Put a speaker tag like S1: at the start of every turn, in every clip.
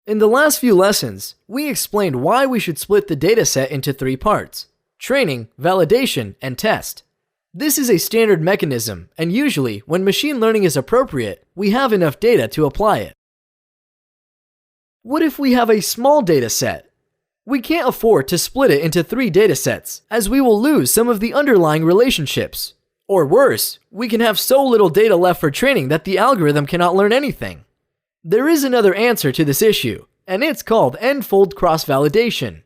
S1: In the last few lessons, we explained why we should split the dataset into 3 parts: training, validation, and test. This is a standard mechanism, and usually, when machine learning is appropriate, we have enough data to apply it. What if we have a small dataset? We can't afford to split it into 3 datasets, as we will lose some of the underlying relationships. Or worse, we can have so little data left for training that the algorithm cannot learn anything. There is another answer to this issue, and it's called n-fold cross-validation.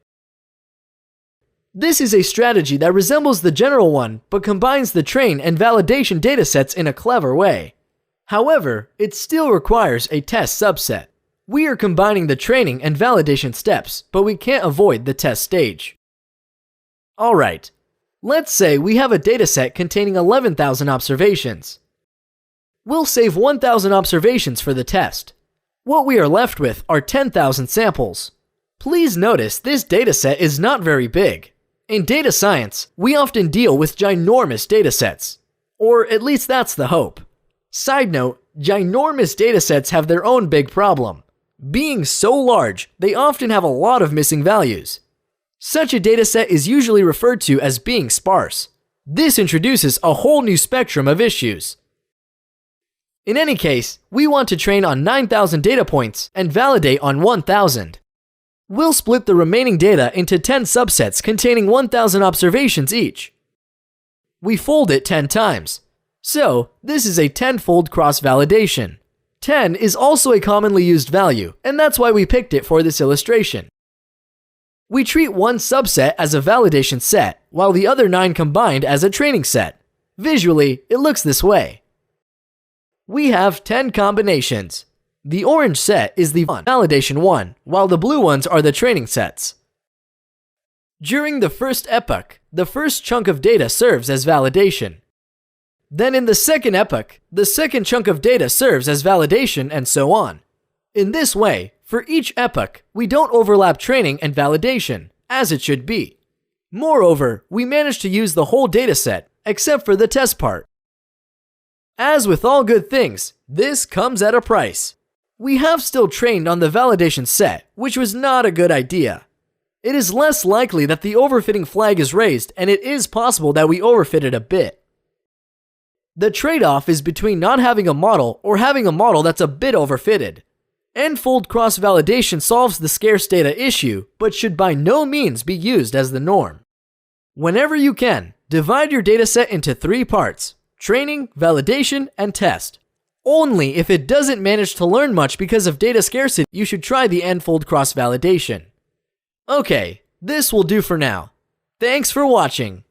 S1: This is a strategy that resembles the general one, but combines the train and validation datasets in a clever way. However, it still requires a test subset. We are combining the training and validation steps, but we can't avoid the test stage. Alright, let's say we have a dataset containing 11,000 observations. We'll save 1,000 observations for the test. What we are left with are 10,000 samples. Please notice this dataset is not very big. In data science, we often deal with ginormous datasets. Or at least that's the hope. Side note, ginormous datasets have their own big problem. Being so large, they often have a lot of missing values. Such a dataset is usually referred to as being sparse. This introduces a whole new spectrum of issues. In any case, we want to train on 9,000 data points and validate on 1,000. We'll split the remaining data into 10 subsets containing 1,000 observations each. We fold it 10 times. So, this is a 10-fold cross-validation. 10 is also a commonly used value, and that's why we picked it for this illustration. We treat one subset as a validation set, while the other 9 combined as a training set. Visually, it looks this way. We have 10 combinations. The orange set is the validation one, while the blue ones are the training sets. During the first epoch, the first chunk of data serves as validation. Then in the second epoch, the second chunk of data serves as validation, and so on. In this way, for each epoch, we don't overlap training and validation, as it should be. Moreover, we manage to use the whole dataset, except for the test part. As with all good things, this comes at a price. We have still trained on the validation set, which was not a good idea. It is less likely that the overfitting flag is raised, and it is possible that we overfitted a bit. The trade-off is between not having a model or having a model that's a bit overfitted. N-fold cross-validation solves the scarce data issue, but should by no means be used as the norm. Whenever you can, divide your dataset into 3 parts: training, validation, and test. Only if it doesn't manage to learn much because of data scarcity, you should try the n-fold cross-validation. Okay, this will do for now. Thanks for watching.